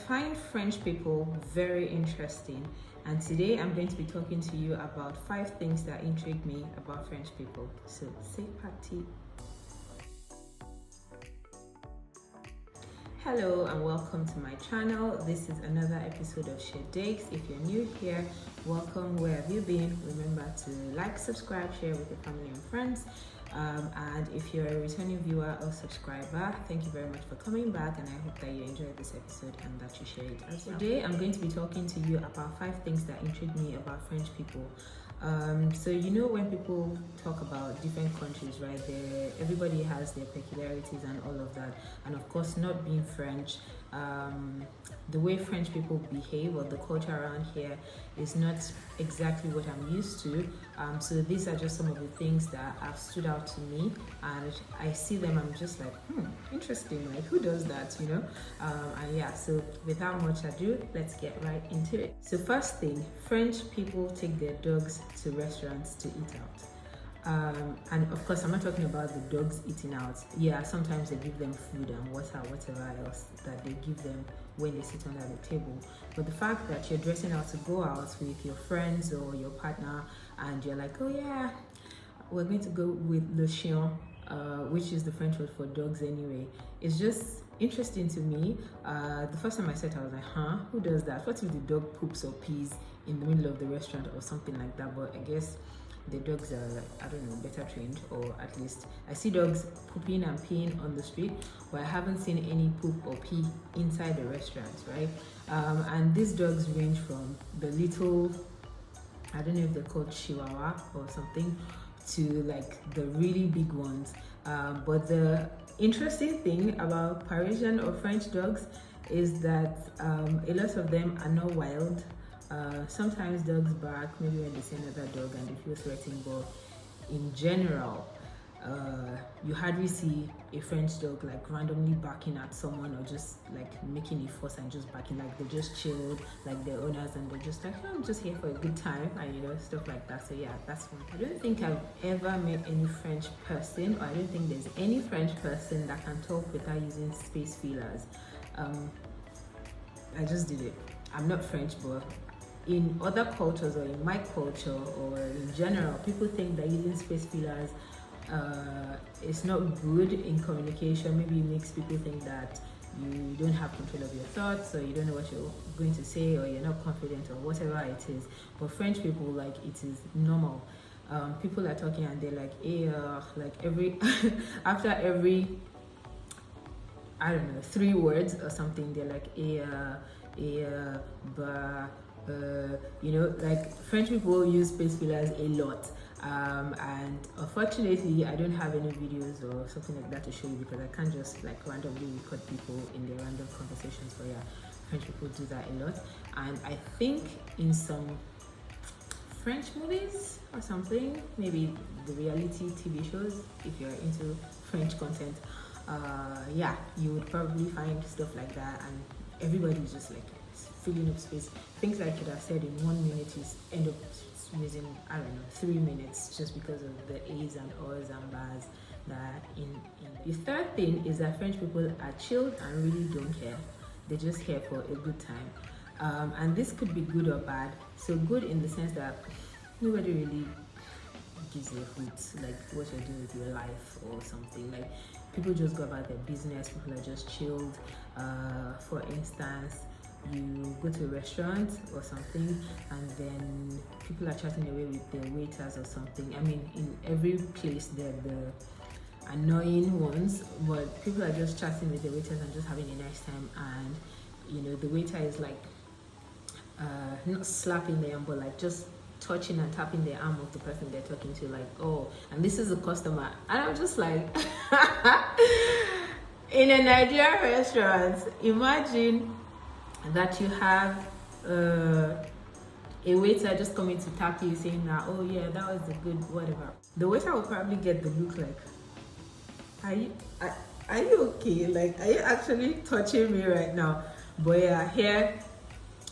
find French people very interesting, and today I'm going to be talking to you about 5 things that intrigue me about French people. So, c'est parti! Hello and welcome to my channel. This is another episode of Shedakes. If you're new here, welcome. Where have you been? Remember to like, subscribe, share with your family and friends. And if you're a returning viewer or subscriber, thank you very much for coming back, and I hope that you enjoyed this episode and that you share it as well. Today I'm going to be talking to you about 5 things that intrigue me about French people. So you know, when people talk about different countries, right, everybody has their peculiarities and all of that, and of course, not being French, the way French people behave or the culture around here is not exactly what I'm used to. So these are just some of the things that have stood out to me, and I see them, I'm just like, interesting, like who does that, you know? And yeah, so without much ado, let's get right into it. So first thing, French people take their dogs to restaurants to eat out. And of course, I'm not talking about the dogs eating out. Yeah, sometimes they give them food and water, whatever else that they give them when they sit under the table. But the fact that you're dressing out to go out with your friends or your partner, and you're like, oh yeah, we're going to go with le chien, which is the French word for dogs anyway, it's just interesting to me. The first time I said it, I was like, who does that? What if the dog poops or pees in the middle of the restaurant or something like that? But I guess the dogs are, like, I don't know, better trained, or at least I see dogs pooping and peeing on the street, but I haven't seen any poop or pee inside the restaurants, right? And these dogs range from the little, I don't know if they're called Chihuahua or something, to like the really big ones. But the interesting thing about Parisian or French dogs is that a lot of them are not wild. Sometimes dogs bark, maybe when they see another dog and they feel threatened, but in general, you hardly see a French dog like randomly barking at someone or just like making a fuss and just barking. Like they're just chilled, like their owners, and they're just like, I'm just here for a good time, and you know, stuff like that. So yeah, that's fun. I don't think I've ever met any French person, or I don't think there's any French person that can talk without using space fillers. I just did it. I'm not French, but in other cultures or in my culture or in general, people think that using space fillers is not good in communication. Maybe it makes people think that you don't have control of your thoughts, or you don't know what you're going to say, or you're not confident, or whatever it is. But French people, like, it is normal. People are talking and they're like, like every after every, I don't know, 3 words or something, they're like, you know, like French people use space fillers a lot. And unfortunately, I don't have any videos or something like that to show you, because I can't just like randomly record people in their random conversations. But yeah, French people do that a lot. And I think in some French movies or something, maybe the reality TV shows, if you're into French content, yeah, you would probably find stuff like that, and everybody's just like filling up space. Things I could have said in 1 minute is end up using, I don't know, 3 minutes, just because of the A's and O's and B's that in. The third thing is that French people are chilled and really don't care. They're just here for a good time. And this could be good or bad. So good in the sense that nobody really gives a hoot like what you're doing with your life or something. Like, people just go about their business. People are just chilled. For instance, you go to a restaurant or something, and then people are chatting away with their waiters or something. I mean, in every place they're the annoying ones, but people are just chatting with the waiters and just having a nice time. And you know, the waiter is like not slapping them, but like just touching and tapping the arm of the person they're talking to, like, oh, and this is a customer. And I'm just like, in a Nigerian restaurant, imagine that you have a waiter just coming to tap you, saying that, oh yeah, that was a good whatever. The waiter will probably get the look like, are you okay? Like, are you actually touching me right now? But yeah, here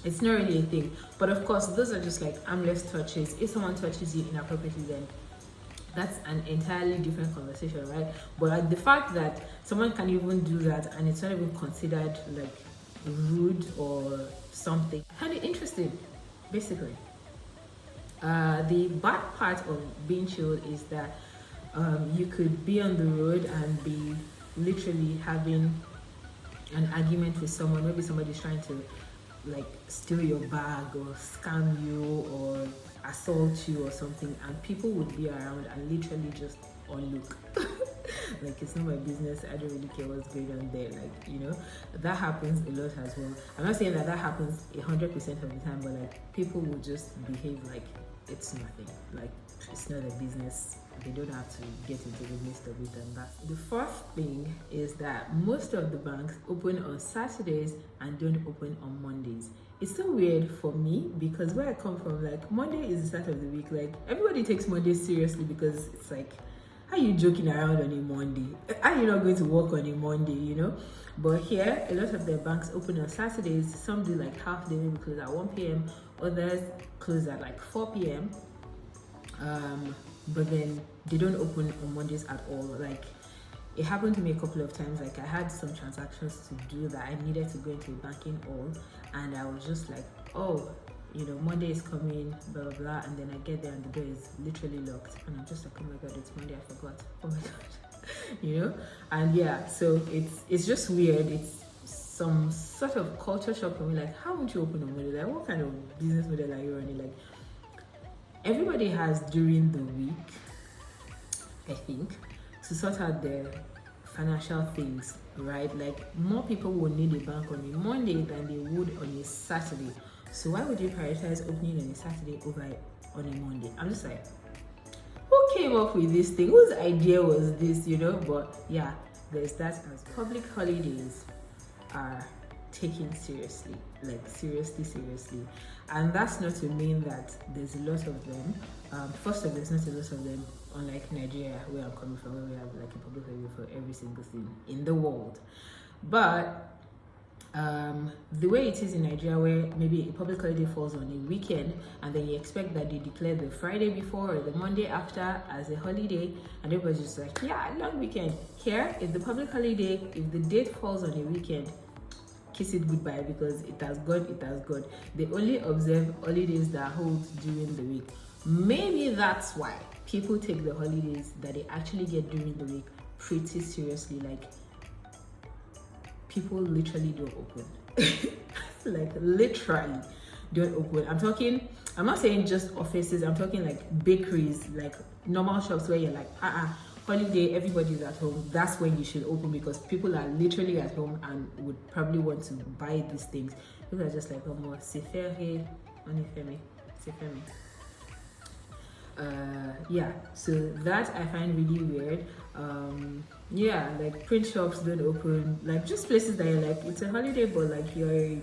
it's not really a thing. But of course, those are just like harmless touches. If someone touches you inappropriately, then that's an entirely different conversation, right? But like the fact that someone can even do that and it's not even considered like rude or something. Kind of interesting, basically. The bad part of being chilled is that you could be on the road and be literally having an argument with someone. Maybe somebody's trying to like steal your bag or scam you or assault you or something, and people would be around and literally just unlook. Like, it's not my business, I don't really care what's going on there. Like, you know, that happens a lot as well. I'm not saying that happens 100% of the time, but like, people will just behave like it's nothing, like it's not a business. They don't have to get into the midst of it. And that the fourth thing is that most of the banks open on Saturdays and don't open on Mondays. It's so weird for me because where I come from, like, Monday is the start of the week. Like, everybody takes Monday seriously because it's like, how are you joking around on a Monday? Are you not going to work on a Monday, you know? But here, a lot of their banks open on Saturdays. Some do like half day, maybe close at 1 p.m. Others close at like 4 p.m. But then they don't open on Mondays at all. Like, it happened to me a couple of times. Like, I had some transactions to do that I needed to go into a banking hall, and I was just like, oh, you know, Monday is coming, blah blah blah, and then I get there and the door is literally locked, and I'm just like, oh my god, it's Monday, I forgot. Oh my god. You know? And yeah, so it's just weird. It's some sort of culture shock for me. Like, how would you open a Monday? Like, what kind of business model are you running? Like, everybody has during the week, I think, to sort out their financial things, right? Like, more people will need a bank on a Monday than they would on a Saturday. So why would you prioritize opening on a Saturday over on a Monday? I'm just like, who came up with this thing? Whose idea was this, you know? But yeah, there's that as public holidays are taken seriously, like seriously. And that's not to mean that there's a lot of them. First of all, there's not a lot of them, unlike Nigeria, where I'm coming from, where we have like a public holiday for every single thing in the world. But the way it is in Nigeria, where maybe a public holiday falls on a weekend and then you expect that they declare the Friday before or the Monday after as a holiday, and everybody's just like, yeah, long weekend. Here, if the public holiday, if the date falls on a weekend, kiss it goodbye, because it has gone. They only observe holidays that hold during the week. Maybe that's why people take the holidays that they actually get during the week pretty seriously. Like, people literally don't open. Like, literally don't open. I'm not saying just offices, I'm talking like bakeries, like normal shops where you're like, holiday, everybody's at home. That's when you should open, because people are literally at home and would probably want to buy these things. People are just like, oh, more sefere, onifemi. Yeah, so that I find really weird. Yeah, like print shops don't open, like just places that you're like, it's a holiday, but like you're a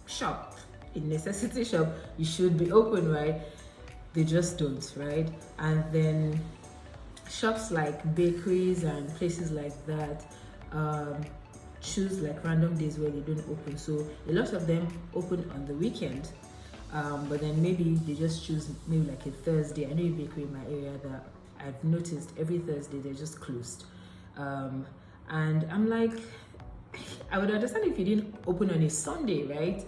shop, a necessity shop, you should be open, right? They just don't, right? And then shops like bakeries and places like that choose like random days where they don't open. So a lot of them open on the weekend. But then maybe they just choose maybe like a Thursday. I know a bakery in my area that I've noticed every Thursday they're just closed. And I'm like, I would understand if you didn't open on a Sunday, right?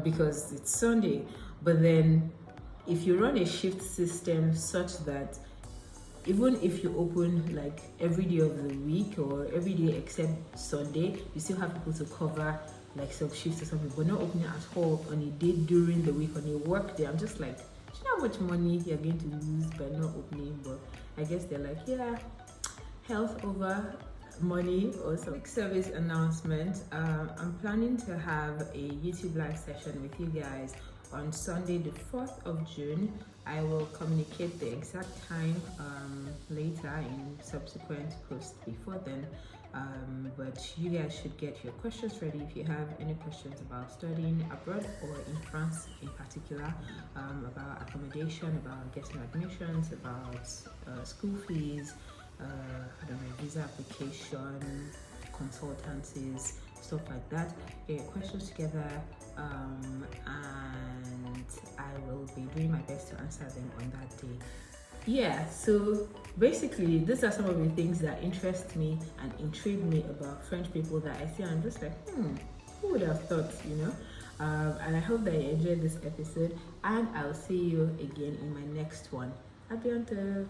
Because it's Sunday. But then if you run a shift system such that even if you open like every day of the week or every day except Sunday, you still have people to cover like some shifts or something, but not opening at all on a day during the week, on a work day. I'm just like, do you know how much money you're going to lose by not opening? But I guess they're like, yeah, health over money. Or some quick service announcement. I'm planning to have a YouTube live session with you guys on Sunday the 4th of June. I will communicate the exact time later in subsequent posts before then. But you guys should get your questions ready if you have any questions about studying abroad or in France in particular, about accommodation, about getting admissions, about school fees, I don't know, visa application, consultancies, stuff like that. Get your questions together, and I will be doing my best to answer them on that day. Yeah, so basically these are some of the things that interest me and intrigue me about French people that I see, and I'm just like, Who would have thought, you know? And I hope that you enjoyed this episode, and I'll see you again in my next one. Happy hunter.